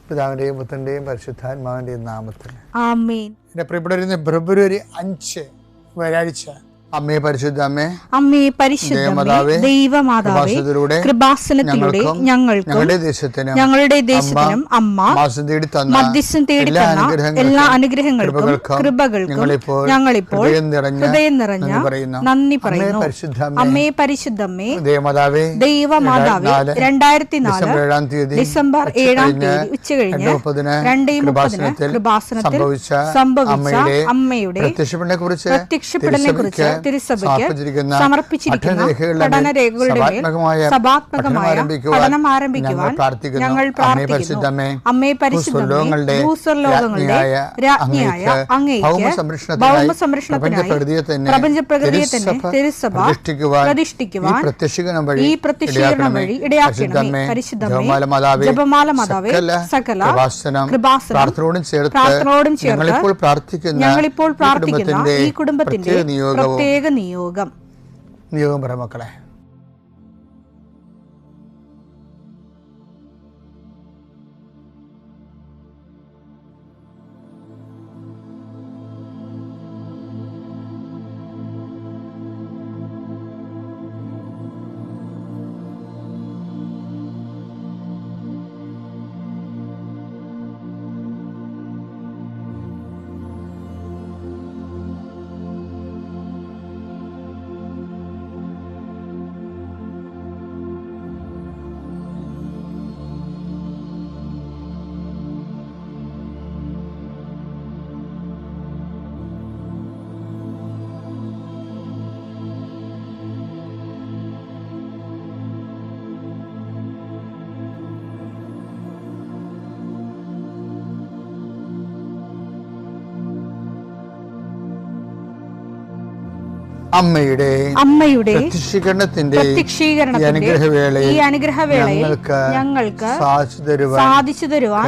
പിതാവിൻ്റെയും പുത്രൻ്റെയും പരിശുദ്ധാത്മാവിൻ്റെയും നാമത്തിൽ ആമേൻ. എൻ്റെ പ്രിയപ്പെട്ടവരുന്ന ഫെബ്രുവരി 5 വ്യാഴാഴ്ച, അമ്മേ പരിശുദ്ധ അമ്മേ, അമ്മേ പരിശുദ്ധമേ, ദൈവമാതാവേ, കൃപാസനത്തിലൂടെ ഞങ്ങൾക്കും ഞങ്ങളുടെ ദേശത്തിനും അമ്മ മധ്യസ്ഥം തേടി തന്ന എല്ലാ അനുഗ്രഹങ്ങൾക്കും കൃപകൾക്കും ഞങ്ങളിപ്പോൾ ഹൃദയം നിറഞ്ഞ നന്ദി പറയുന്നു. അമ്മേ പരിശുദ്ധമേ, ദൈവമാതാവേ, 2004 ഡിസംബർ 7 ഉച്ചകഴിഞ്ഞ് 2:30 കൃപാസനത്തിൽ സംഭവിച്ച അമ്മയുടെ പ്രത്യക്ഷപ്പെടലിനെ കുറിച്ച് തിരുസഭയ്ക്ക് സമർപ്പിച്ചിരിക്കുന്ന പഠനരേഖകളുടെ മേൽ സഭാത്മകമായ പഠനം ആരംഭിക്കുവാൻ ഞങ്ങൾ പ്രാർത്ഥിക്കുന്നു. അമ്മേ പരിശുദ്ധമേ, ഭൂസ്വർലോകങ്ങളുടെ രാജ്ഞിയായ അങ്ങേയ്ക്ക് ഭൗമസംരക്ഷണത്തിനായി പ്രപഞ്ചപ്രകൃതിയെ തന്നെ തിരുസഭ പ്രതിഷ്ഠിക്കുവാൻ ഈ പ്രത്യക്ഷീകരണം വഴി ഇടയാക്കണമേ. പരിശുദ്ധമേ, ജപമാല മാതാവേ, സകല കൃപാസനം പ്രാർത്ഥനയോടും ചേർത്ത് ഞങ്ങളിപ്പോൾ പ്രാർത്ഥിക്കുന്ന ഈ കുടുംബത്തിന്റെ പ്രത്യേക നിയോഗം പറ മക്കളെ. അമ്മയുടെ പ്രത്യക്ഷീകരണത്തിന്റെ ഈ അനുഗ്രഹവേളയിൽ ഞങ്ങൾക്ക് സാധിച്ചു തരുവാൻ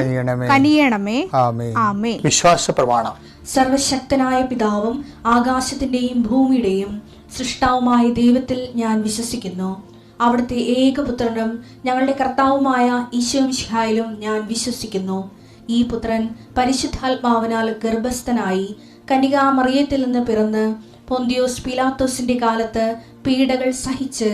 കനിയണമേ. ആമേൻ. വിശ്വാസ പ്രമാണം. സർവശക്തനായ പിതാവും ആകാശത്തിന്റെയും ഭൂമിയുടെയും സൃഷ്ടാവുമായ ദൈവത്തിൽ ഞാൻ വിശ്വസിക്കുന്നു. അവിടുത്തെ ഏകപുത്രനും ഞങ്ങളുടെ കർത്താവുമായ ഈശോമിശിഹായിലും ഞാൻ വിശ്വസിക്കുന്നു. ഈ പുത്രൻ പരിശുദ്ധാത്മാവിനാൽ ഗർഭസ്ഥനായി കന്യകാമറിയത്തിൽ നിന്ന് പിറന്ന് പൊന്തിയോസ് പീലാത്തോസിന്റെ കാലത്ത് പീഡകൾ സഹിച്ച്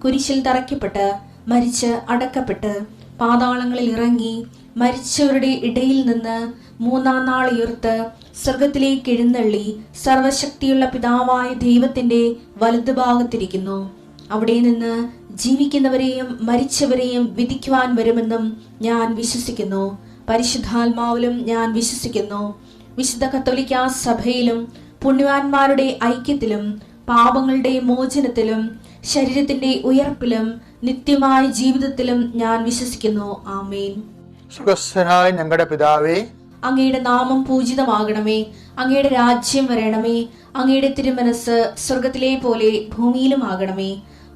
കുരിശിൽ തറയ്ക്കപ്പെട്ട് മരിച്ച് അടക്കപ്പെട്ട് പാതാളങ്ങളിൽ ഇറങ്ങി മരിച്ചവരുടെ ഇടയിൽ നിന്ന് 3-ാം നാൾ ഉയർത്ത് സ്വർഗത്തിലേക്ക് എഴുന്നള്ളി സർവശക്തിയുള്ള പിതാവായ ദൈവത്തിന്റെ വലതുഭാഗത്തിരിക്കുന്നു. അവിടെ നിന്ന് ജീവിക്കുന്നവരെയും മരിച്ചവരെയും വിധിക്കുവാൻ വരുമെന്നും ഞാൻ വിശ്വസിക്കുന്നു. പരിശുദ്ധാത്മാവിലും ഞാൻ വിശ്വസിക്കുന്നു. വിശുദ്ധ കത്തോലിക്കാ സഭയിലും പുണ്യവാന്മാരുടെ ഐക്യത്തിലും പാപങ്ങളുടെ മോചനത്തിലും ശരീരത്തിന്റെ ഉയർപ്പിലും നിത്യമായ ജീവിതത്തിലും ഞാൻ വിശ്വസിക്കുന്നു. ആമേൻ. സുഖസ്ഥനായ ഞങ്ങളുടെ പിതാവേ, അങ്ങയുടെ നാമം പൂജിതമാകണമേ. അങ്ങയുടെ രാജ്യം വരണമേ. അങ്ങയുടെ തിരുമനസ് സ്വർഗത്തിലെ പോലെ ഭൂമിയിലും ആകണമേ.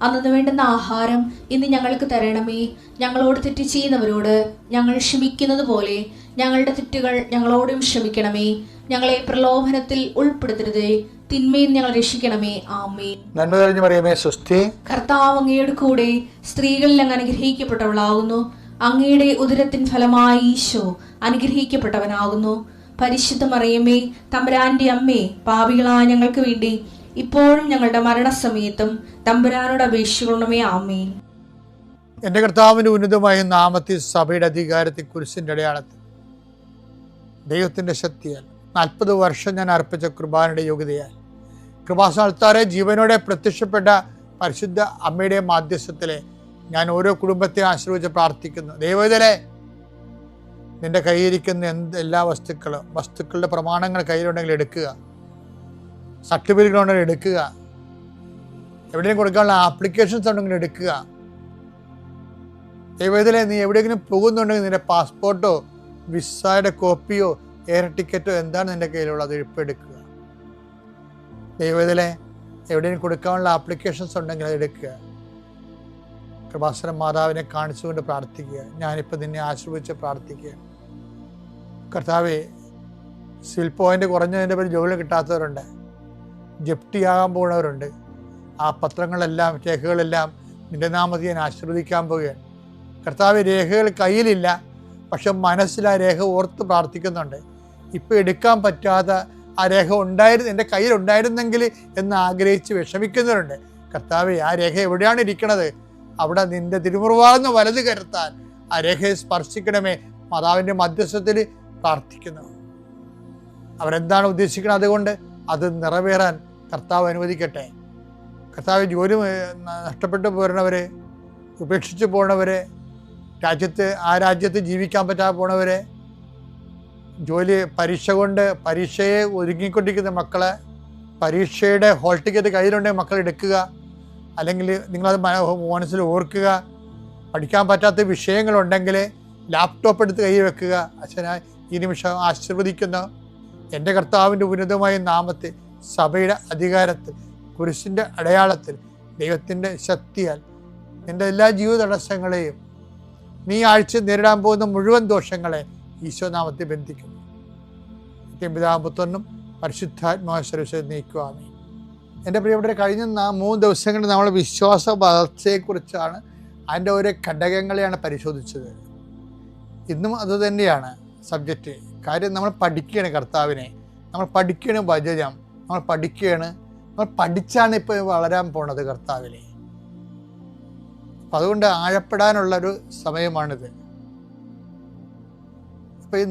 അന്നു വേണ്ടുന്ന ആഹാരം ഇന്ന് ഞങ്ങൾക്ക് തരണമേ. ഞങ്ങളോട് തെറ്റ് ചെയ്യുന്നവരോട് ഞങ്ങൾ ക്ഷമിക്കുന്നത് പോലെ ഞങ്ങളുടെ തെറ്റുകൾ ഞങ്ങളോടും ക്ഷമിക്കണമേ. ഞങ്ങളെ പ്രലോഭനത്തിൽ ഉൾപ്പെടുത്തരുതേ, തിന്മയിൽ ഞങ്ങൾ രക്ഷിക്കണമേ. ആമേൻ. നന്മ നിറഞ്ഞ മറിയമേ, സ്വസ്തി. കർത്താവ് അങ്ങയുടെ കൂടെ സ്ത്രീകളിൽ അങ്ങ് അനുഗ്രഹിക്കപ്പെട്ടവളാകുന്നു. അങ്ങയുടെ ഉദരത്തിൻ ഫലമായി ഈശോ അനുഗ്രഹിക്കപ്പെട്ടവനാകുന്നു. പരിശുദ്ധ മറിയമേ, തമ്പുരാന്റെ അമ്മേ, പാപികളായ ഞങ്ങൾക്ക് വേണ്ടി ഇപ്പോഴും ഞങ്ങളുടെ മരണസമയത്തും തമ്പുരാനോട് അപേക്ഷിക്കണമേ. ആമേൻ. എന്റെ കർത്താവിന്റെ ഉന്നതമായ നാമത്തിൽ സഭയുടെ അധികാരത്തിൽ കുരിശിന്റെ അടയാളത്തിൽ ദൈവത്തിന്റെ ശക്തിയാൽ 40 വർഷം ഞാൻ അർപ്പിച്ച കൃപാനയുടെ യോഗ്യതയാൽ കൃപാസ്ഥാനത്താറെ ജീവനോടെ പ്രത്യക്ഷപ്പെട്ട പരിശുദ്ധ അമ്മയുടെ മാധ്യസ്ഥത്തിലെ ഞാൻ ഓരോ കുടുംബത്തെ ആശ്രയിച്ച് പ്രാർത്ഥിക്കുന്നു. ദൈവത്തിലെ നിന്റെ കയ്യിരിക്കുന്ന എല്ലാ വസ്തുക്കളുടെ പ്രമാണങ്ങൾ കയ്യിലുണ്ടെങ്കിൽ എടുക്കുക, സർട്ടിഫിക്കറ്റുകളുണ്ടെങ്കിൽ എടുക്കുക, എവിടെയും കൊടുക്കാനുള്ള ആപ്ലിക്കേഷൻസ് ഉണ്ടെങ്കിൽ എടുക്കുക. ദൈവത്തിലെ നീ എവിടെയെങ്കിലും പോകുന്നുണ്ടെങ്കിൽ നിന്റെ പാസ്പോർട്ടോ വിസയുടെ കോപ്പിയോ എയർ ടിക്കറ്റോ എന്താണ് നിന്റെ കയ്യിലുള്ളത്, അത് എടുക്കുക. ദൈവത്തിലെ എവിടെയും കൊടുക്കാനുള്ള ആപ്ലിക്കേഷൻസ് ഉണ്ടെങ്കിൽ അത് എടുക്കുക. കൃപാസന മാതാവിനെ കാണിച്ചുകൊണ്ട് പ്രാർത്ഥിക്കുക. ഞാനിപ്പോൾ നിന്നെ ആശ്രയിച്ച് പ്രാർത്ഥിക്കുക. കർത്താവേ, സിവിൽ പോയിന്റ് കുറഞ്ഞതിൻ്റെ പേര് ജോലി കിട്ടാത്തവരുണ്ട്, ജപ്തിയാകാൻ പോകുന്നവരുണ്ട്. ആ പത്രങ്ങളെല്ലാം രേഖകളെല്ലാം നിന്റെ നാമത്തിൽ ഞാൻ ആശീർവദിക്കാൻ പോവുകയാണ്. കർത്താവ്, രേഖകൾ കയ്യിലില്ല, പക്ഷെ മനസ്സിൽ ആ രേഖ ഓർത്ത് പ്രാർത്ഥിക്കുന്നുണ്ട്. ഇപ്പം എടുക്കാൻ പറ്റാത്ത ആ രേഖ എൻ്റെ കയ്യിൽ ഉണ്ടായിരുന്നെങ്കിൽ എന്ന് ആഗ്രഹിച്ച് വിഷമിക്കുന്നവരുണ്ട്. കർത്താവേ, ആ രേഖ എവിടെയാണ് ഇരിക്കണത്? അവിടെ നിന്റെ തിരുമുറിവാർന്ന് വലത് കരുത്താൻ ആ രേഖയെ സ്പർശിക്കണമേ. മാതാവിൻ്റെ മധ്യസ്ഥത്തിൽ പ്രാർത്ഥിക്കുന്നു. അവരെന്താണ് ഉദ്ദേശിക്കുന്നത്? അതുകൊണ്ട് അത് നിറവേറാൻ കർത്താവ് അനുവദിക്കട്ടെ. കർത്താവ് ജോലി നഷ്ടപ്പെട്ടു പോരണവരെ, ഉപേക്ഷിച്ച് പോണവരെ, ആ രാജ്യത്ത് ജീവിക്കാൻ പറ്റാതെ പോണവരെ, പരീക്ഷ കൊണ്ട് പരീക്ഷയെ ഒരുങ്ങിക്കൊണ്ടിരിക്കുന്ന മക്കളെ, പരീക്ഷയുടെ ഹോൾ ടിക്കറ്റ് കയ്യിലുണ്ടെങ്കിൽ മക്കൾ എടുക്കുക. അല്ലെങ്കിൽ നിങ്ങളത് മനസ്സിൽ ഓർക്കുക. പഠിക്കാൻ പറ്റാത്ത വിഷയങ്ങളുണ്ടെങ്കിൽ ലാപ്ടോപ്പ് എടുത്ത് കയ്യിൽ വെക്കുക. അച്ഛനായി ഈ നിമിഷം ആശീർവദിക്കുന്ന എൻ്റെ കർത്താവിൻ്റെ ഉന്നതമായ നാമത്തിൽ, സഭയുടെ അധികാരത്തിൽ, കുരിശിൻ്റെ അടയാളത്തിൽ, ദൈവത്തിൻ്റെ ശക്തിയാൽ നിൻ്റെ എല്ലാ ജീവിത തടസ്സങ്ങളെയും, നീ ആഴ്ച നേരിടാൻ പോകുന്ന മുഴുവൻ ദോഷങ്ങളെ ഈശോനാമത്തിൽ ബന്ധിക്കുന്നു. പിതാപുത്രനും പരിശുദ്ധാത്മാവിനെ നീക്കുവാമേ. എൻ്റെ പ്രിയപ്പെട്ടവരെ, കഴിഞ്ഞ 3 ദിവസങ്ങളിൽ നമ്മൾ വിശ്വാസ വളർച്ചയെക്കുറിച്ചാണ്, അതിൻ്റെ ഓരോ ഘടകങ്ങളെയാണ് പരിശോധിച്ചത്. ഇന്നും അതുതന്നെയാണ് സബ്ജക്റ്റ്. കാര്യം നമ്മൾ പഠിക്കുകയാണ് കർത്താവിനെ, നമ്മൾ പഠിക്കുകയാണ് വചനം, നമ്മൾ പഠിച്ചാണ് ഇപ്പോൾ വളരാൻ പോണത് കർത്താവിനെ. അപ്പം അതുകൊണ്ട് ആഴപ്പെടാനുള്ളൊരു സമയമാണിത്. അപ്പോൾ ഈ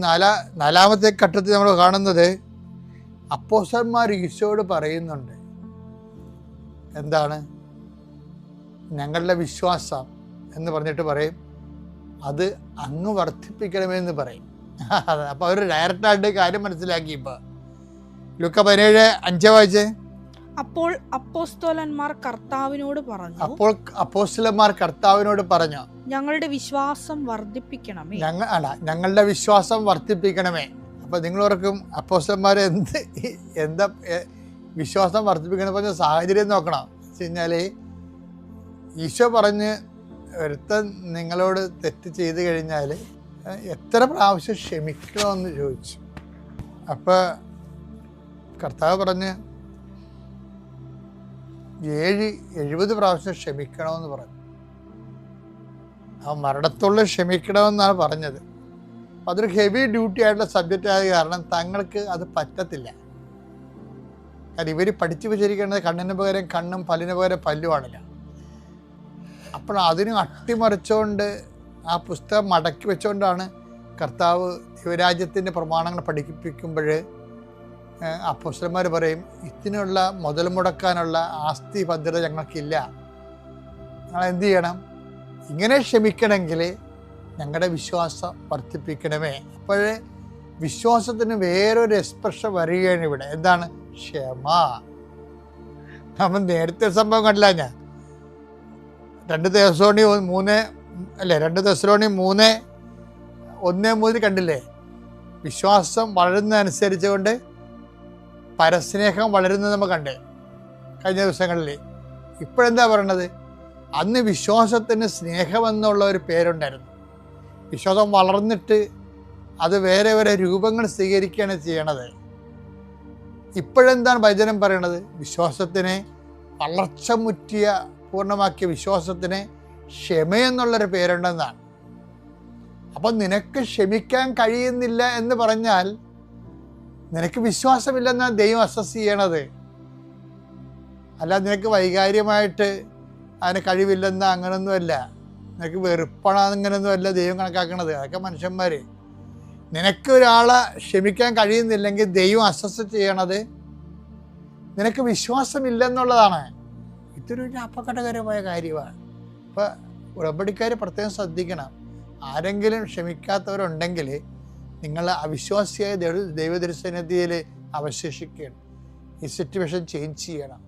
നാലാമത്തെ ഘട്ടത്തിൽ നമ്മൾ കാണുന്നത് അപ്പോസ്തലന്മാർ ഈശോയോട് പറയുന്നുണ്ട്. എന്താണ്? ഞങ്ങളുടെ വിശ്വാസം എന്ന് പറഞ്ഞിട്ട് പറയും, അത് അങ്ങ് വർദ്ധിപ്പിക്കണമെന്ന് പറയും. അപ്പോൾ അവർ ഡയറക്റ്റായിട്ട് കാര്യം മനസ്സിലാക്കി. ഇപ്പോൾ ലൂക്ക 17:5 വായിച്ചേ. അപ്പോൾ അപ്പോസ്തലന്മാർ കർത്താവിനോട് പറഞ്ഞു, ഞങ്ങളുടെ വിശ്വാസം വർദ്ധിപ്പിക്കണമേ. ഞങ്ങളുടെ വിശ്വാസം വർദ്ധിപ്പിക്കണമേ. അപ്പൊ നിങ്ങളോർക്കും അപ്പോസ്തലന്മാർ എന്താ വിശ്വാസം വർദ്ധിപ്പിക്കണം പറഞ്ഞ സാഹചര്യം നോക്കണം. വെച്ച് കഴിഞ്ഞാല് ഈശോ പറഞ്ഞ് ഒരുത്തൻ നിങ്ങളോട് തെറ്റ് ചെയ്ത് കഴിഞ്ഞാൽ എത്ര പ്രാവശ്യം ക്ഷമിക്കണമെന്ന് ചോദിച്ചു. അപ്പോൾ കർത്താവ് പറഞ്ഞ് 70 പ്രാവശ്യം ക്ഷമിക്കണമെന്ന് പറഞ്ഞു. ആ മരണത്തോളം ക്ഷമിക്കണമെന്നാണ് പറഞ്ഞത്. അപ്പം അതൊരു ഹെവി ഡ്യൂട്ടി ആയിട്ടുള്ള സബ്ജക്റ്റ് ആയ കാരണം തങ്ങൾക്ക് അത് പറ്റത്തില്ല. കാരണം ഇവർ പഠിച്ചു വെച്ചിരിക്കുന്നത് കണ്ണിന് പകരം കണ്ണും പല്ലിന് പകരം പല്ലുമാണല്ലോ. അപ്പോൾ അതിന് അട്ടിമറിച്ചുകൊണ്ട് ആ പുസ്തകം മടക്കി വെച്ചുകൊണ്ടാണ് കർത്താവ് ദൈവരാജ്യത്തിൻ്റെ പ്രമാണങ്ങൾ പഠിപ്പിക്കുമ്പോൾ അപ്പോസ്തലന്മാർ പറയും, ഇതിനുള്ള മുതൽ മുടക്കാനുള്ള ആസ്തി ഭദ്രത ഞങ്ങൾക്കില്ല, ഞങ്ങൾ എന്ത് ചെയ്യണം? ഇങ്ങനെ ക്ഷമിക്കണമെങ്കിൽ ഞങ്ങളുടെ വിശ്വാസം വർദ്ധിപ്പിക്കണമേ. അപ്പോഴേ വിശ്വാസത്തിന് വേറൊരു എക്സ്പ്രഷൻ വരികയാണ് ഇവിടെ. എന്താണ്? ക്ഷമ. നമ്മൾ നേരത്തെ സംഭവം കണ്ടില്ല. ഞാൻ 2 Thessalonians 3 കണ്ടില്ലേ? വിശ്വാസം വളരുന്നതനുസരിച്ച് കൊണ്ട് പരസ്നേഹം വളരുന്നത് നമ്മൾ കണ്ടേ കഴിഞ്ഞ ദിവസങ്ങളിൽ. ഇപ്പോഴെന്താ പറയണത്? അന്ന് വിശ്വാസത്തിന് സ്നേഹമെന്നുള്ള ഒരു പേരുണ്ടായിരുന്നു. വിശ്വാസം വളർന്നിട്ട് അത് വേറെ രൂപങ്ങൾ സ്വീകരിക്കുകയാണ് ചെയ്യണത്. ഇപ്പോഴെന്താണ് വചനം പറയണത്? വിശ്വാസത്തിനെ വളർച്ച മുറ്റിയ പൂർണ്ണമാക്കിയ വിശ്വാസത്തിന് ക്ഷമയെന്നുള്ളൊരു പേരുണ്ടെന്നാണ്. അപ്പം നിനക്ക് ക്ഷമിക്കാൻ കഴിയുന്നില്ല എന്ന് പറഞ്ഞാൽ നിനക്ക് വിശ്വാസമില്ലെന്നാണ് ദൈവം അസസ് ചെയ്യണത്. അല്ല നിനക്ക് വൈകാര്യമായിട്ട് അതിന് കഴിവില്ലെന്ന് അങ്ങനൊന്നുമല്ല, നിനക്ക് വെറുപ്പണങ്ങനൊന്നുമല്ല ദൈവം കണക്കാക്കണത്. അതൊക്കെ മനുഷ്യന്മാർ. നിനക്ക് ഒരാളെ ക്ഷമിക്കാൻ കഴിയുന്നില്ലെങ്കിൽ ദൈവം അസസ് ചെയ്യണത് നിനക്ക് വിശ്വാസമില്ലെന്നുള്ളതാണ്. ഇതൊരു അപകടകരമായ കാര്യമാണ്. അപ്പോൾ ഉടമ്പടിക്കാർ പ്രത്യേകം ശ്രദ്ധിക്കണം. ആരെങ്കിലും ക്ഷമിക്കാത്തവരുണ്ടെങ്കിൽ നിങ്ങൾ അവിശ്വാസിയായ ദൈവദർശനത്തിൽ അവശേഷിക്കുകയാണ്. ഈ സിറ്റുവേഷൻ ചേഞ്ച് ചെയ്യണം.